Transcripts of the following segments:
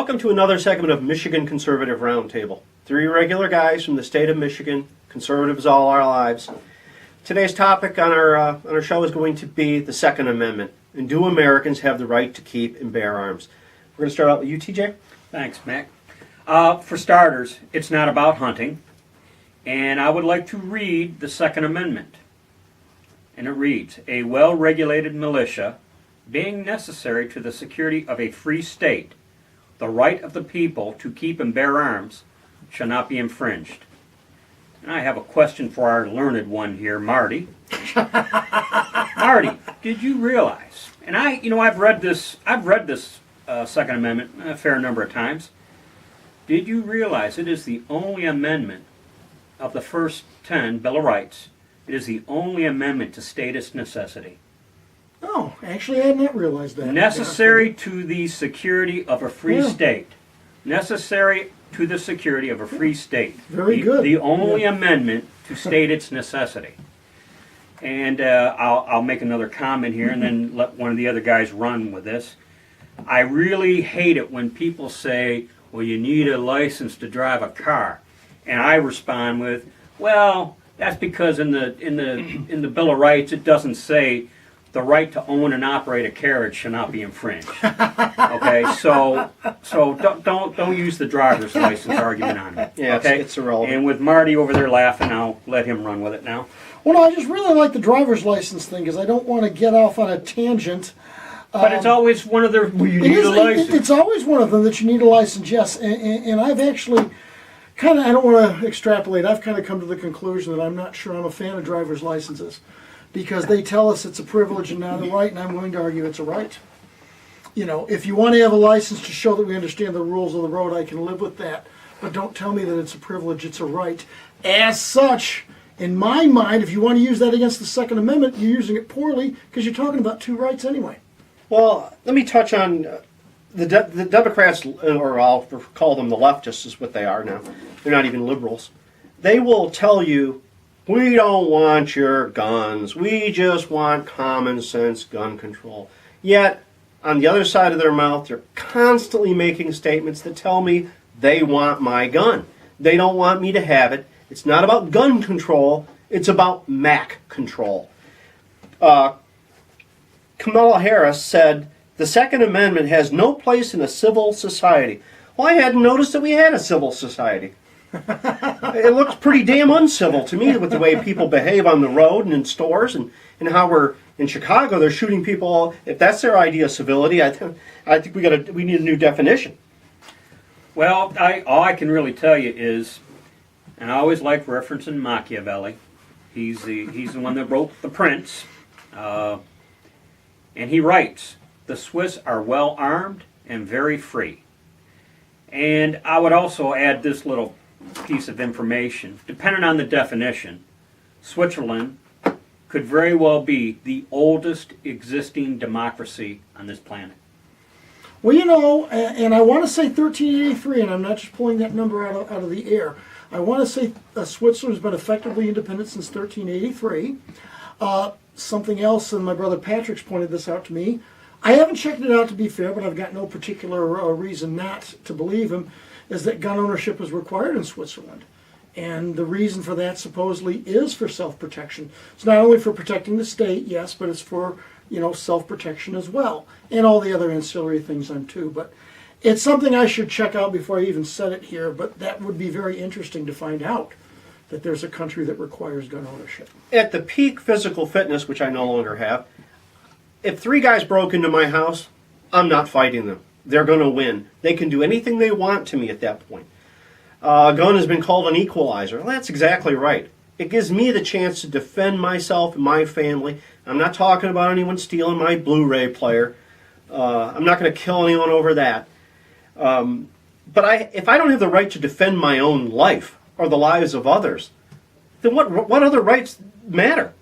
Welcome to another segment of Michigan Conservative Roundtable. Three regular guys from the state of Michigan, conservatives all our lives. Today's topic on our show is going to be the Second Amendment, and do Americans have the right to keep and bear arms? We're going to start out with you, TJ. Thanks, Mac. For starters, it's not about hunting, and I would like to read the Second Amendment. And it reads, "A well-regulated militia, being necessary to the security of a free state, the right of the people to keep and bear arms shall not be infringed." And I have a question for our learned one here, Marty. Marty, did you realize? And I've read this Second Amendment a fair number of times. Did you realize it is the only amendment of the first 10 Bill of Rights? It is the only amendment to state its necessity. Oh, actually, I had not realized that. Necessary to the security of a free state. Necessary to the security of a free state. Very good. The only amendment to state its necessity. And I'll make another comment here and then let one of the other guys run with this. I really hate it when people say, well, you need a license to drive a car. And I respond with, well, that's because in the Bill of Rights it doesn't say the right to own and operate a carriage shall not be infringed. Okay, so don't use the driver's license argument on me. Yeah, okay? it's irrelevant. And with Marty over there laughing, I'll let him run with it now. Well, no, I just really like the driver's license thing because I don't want to get off on a tangent. But it's always one of the you need a license. It's always one of them that you need a license, yes. And I've actually kind of, I don't want to extrapolate, I've kind of come to the conclusion that I'm not sure I'm a fan of driver's licenses because they tell us it's a privilege and not a right, and I'm willing to argue it's a right. You know, if you want to have a license to show that we understand the rules of the road, I can live with that. But don't tell me that it's a privilege, it's a right. As such, in my mind, if you want to use that against the Second Amendment, you're using it poorly because you're talking about two rights anyway. Well, let me touch on the Democrats, or I'll call them the leftists, is what they are now. They're not even liberals. They will tell you, we don't want your guns. We just want common sense gun control. Yet, on the other side of their mouth, they're constantly making statements that tell me they want my gun. They don't want me to have it. It's not about gun control. It's about Mac control. Kamala Harris said, the Second Amendment has no place in a civil society. Well, I hadn't noticed that we had a civil society. It looks pretty damn uncivil to me with the way people behave on the road and in stores and how we're in Chicago. They're shooting people. If that's their idea of civility, I think we need a new definition. Well, all I can really tell you is, and I always like referencing Machiavelli. He's the one that wrote The Prince, and he writes, "The Swiss are well armed and very free." And I would also add this little piece of information. Depending on the definition, Switzerland could very well be the oldest existing democracy on this planet. Well, you know, and I want to say 1383, and I'm not just pulling that number out of the air. I want to say Switzerland's been effectively independent since 1383. Something else, and my brother Patrick's pointed this out to me. I haven't checked it out, to be fair, but I've got no particular reason not to believe him, is that gun ownership is required in Switzerland. And the reason for that supposedly is for self-protection. It's not only for protecting the state, yes, but it's for, self-protection as well. And all the other ancillary things on too. But it's something I should check out before I even said it here, but that would be very interesting to find out that there's a country that requires gun ownership. At the peak physical fitness, which I no longer have, if three guys broke into my house, I'm not fighting them. They're going to win. They can do anything they want to me at that point. A gun has been called an equalizer. Well, that's exactly right. It gives me the chance to defend myself and my family. I'm not talking about anyone stealing my Blu-ray player. I'm not going to kill anyone over that. But if I don't have the right to defend my own life or the lives of others, then what other rights matter?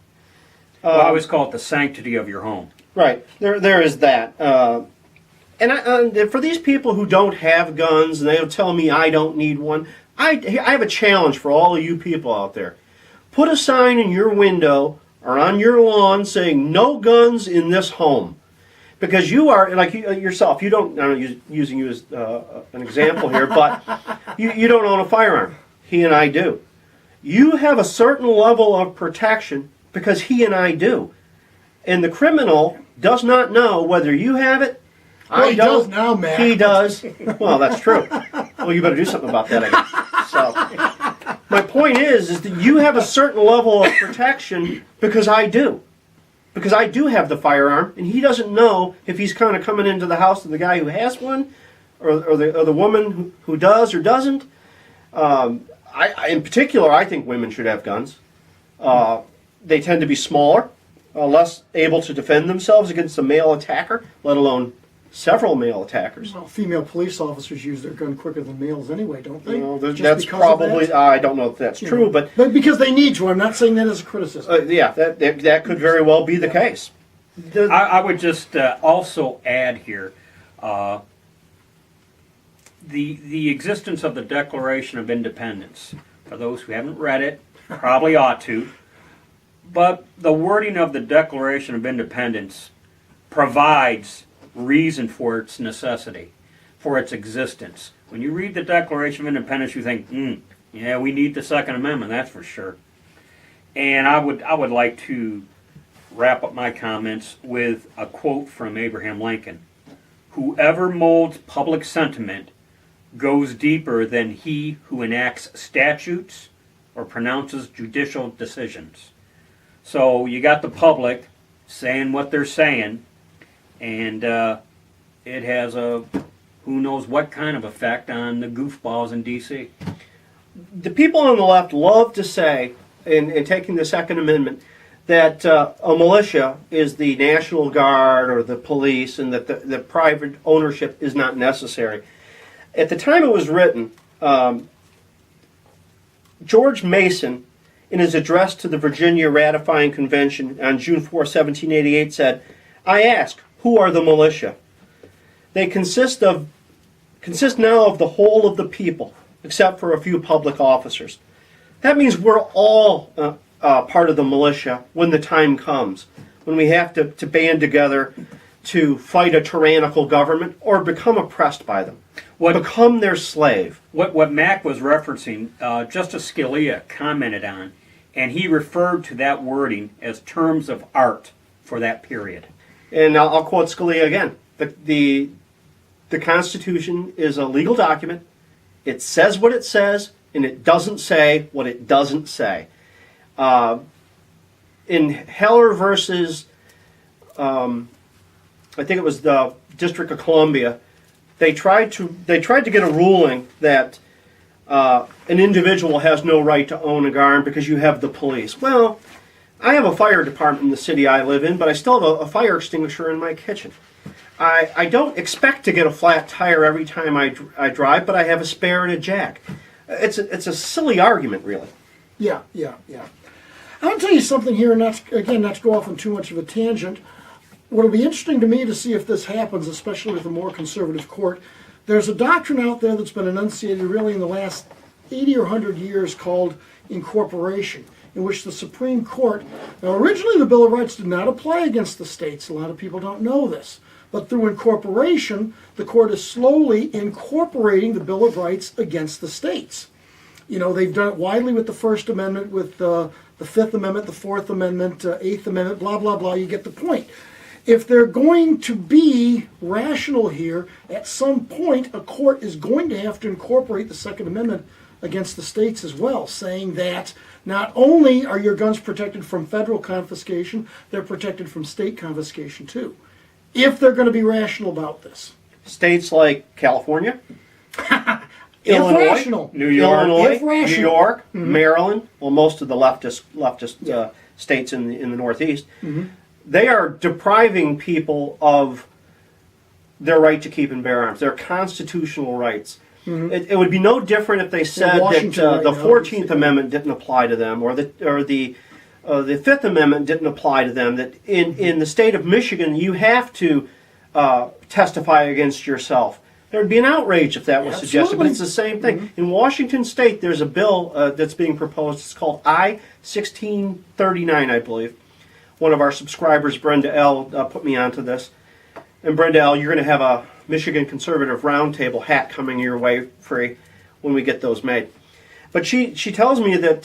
Well, I always call it the sanctity of your home. Right. There is that. And for these people who don't have guns and they'll tell me I don't need one, I have a challenge for all of you people out there. Put a sign in your window or on your lawn saying no guns in this home. Because you are, like yourself, you don't, I'm using you as an example here, but you don't own a firearm. He and I do. You have a certain level of protection because he and I do. And the criminal does not know whether you have it. Well, I he don't. does now, Matt. He does. Well, that's true. Well, you better do something about that, I guess. So, my point is that you have a certain level of protection because I do. Because I do have the firearm, and he doesn't know if he's kind of coming into the house of the guy who has one, or the woman who does or doesn't. In particular, I think women should have guns. They tend to be smaller, less able to defend themselves against a male attacker, let alone several male attackers. Well, female police officers use their gun quicker than males anyway, don't they? Well, Just that's because of probably, that? I don't know if that's You true, know, but because they need to. I'm not saying that as a criticism. yeah, that could very well be the case. I would just also add here the existence of the Declaration of Independence. For those who haven't read it, probably ought to. But the wording of the Declaration of Independence provides reason for its necessity, for its existence. When you read the Declaration of Independence, you think, yeah, we need the Second Amendment, that's for sure. And I would like to wrap up my comments with a quote from Abraham Lincoln. Whoever molds public sentiment goes deeper than he who enacts statutes or pronounces judicial decisions. So you got the public saying what they're saying, and it has a who knows what kind of effect on the goofballs in D.C. The people on the left love to say, in taking the Second Amendment, that a militia is the National Guard or the police, and that the private ownership is not necessary. At the time it was written, George Mason, in his address to the Virginia Ratifying Convention on June 4, 1788, said, I ask, who are the militia? They consist now of the whole of the people, except for a few public officers. That means we're all part of the militia when the time comes, when we have to band together to fight a tyrannical government or become oppressed by them, become their slave. What Mac was referencing, Justice Scalia commented on, and he referred to that wording as terms of art for that period. And I'll quote Scalia again. The Constitution is a legal document. It says what it says, and it doesn't say what it doesn't say. In Heller versus, I think it was the District of Columbia, they tried to get a ruling that an individual has no right to own a gun because you have the police. Well, I have a fire department in the city I live in, but I still have a fire extinguisher in my kitchen. I don't expect to get a flat tire every time I drive, but I have a spare and a jack. It's a silly argument, really. Yeah. I'll tell you something here, and not to go off on too much of a tangent. What'll be interesting to me to see if this happens, especially with a more conservative court, there's a doctrine out there that's been enunciated really in the last 80 or 100 years called incorporation, in which the Supreme Court, now originally the Bill of Rights did not apply against the states. A lot of people don't know this. But through incorporation, the court is slowly incorporating the Bill of Rights against the states. You know, they've done it widely with the First Amendment, with the Fifth Amendment, the Fourth Amendment, Eighth Amendment, blah, blah, blah. You get the point. If they're going to be rational here, at some point a court is going to have to incorporate the Second Amendment against the states as well, saying that not only are your guns protected from federal confiscation, they're protected from state confiscation too, if they're going to be rational about this. States like California, Illinois, Illinois, New York, New York, Maryland, well, most of the leftist states in the Northeast, they are depriving people of their right to keep and bear arms, their constitutional rights. It would be no different if they said that the 14th Amendment didn't apply to them, or the Fifth Amendment didn't apply to them. That in the state of Michigan, you have to testify against yourself. There would be an outrage if that was suggested, but it's the same thing. In Washington State, there's a bill that's being proposed. It's called I-1639, I believe. One of our subscribers, Brenda L., put me onto this. And Brenda, you're going to have a Michigan Conservative Roundtable hat coming your way free when we get those made. But she tells me that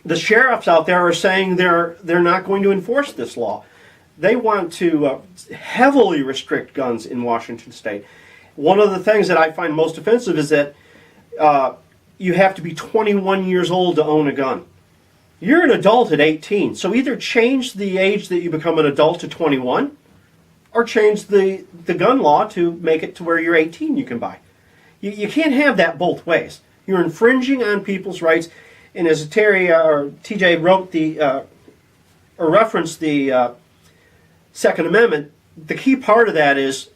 the sheriffs out there are saying they're not going to enforce this law. They want to heavily restrict guns in Washington State. One of the things that I find most offensive is that you have to be 21 years old to own a gun. You're an adult at 18, so either change the age that you become an adult to 21, or change the gun law to make it to where you're 18 you can buy. You can't have that both ways. You're infringing on people's rights, and as Terry or TJ wrote or referenced the Second Amendment, the key part of that is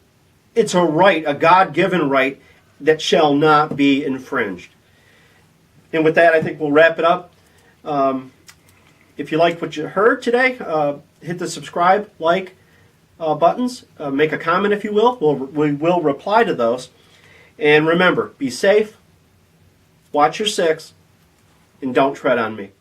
it's a right, a God-given right that shall not be infringed. And with that, I think we'll wrap it up. If you liked what you heard today, hit the subscribe, like buttons. Make a comment if you will. We will reply to those. And remember, be safe, watch your six, and don't tread on me.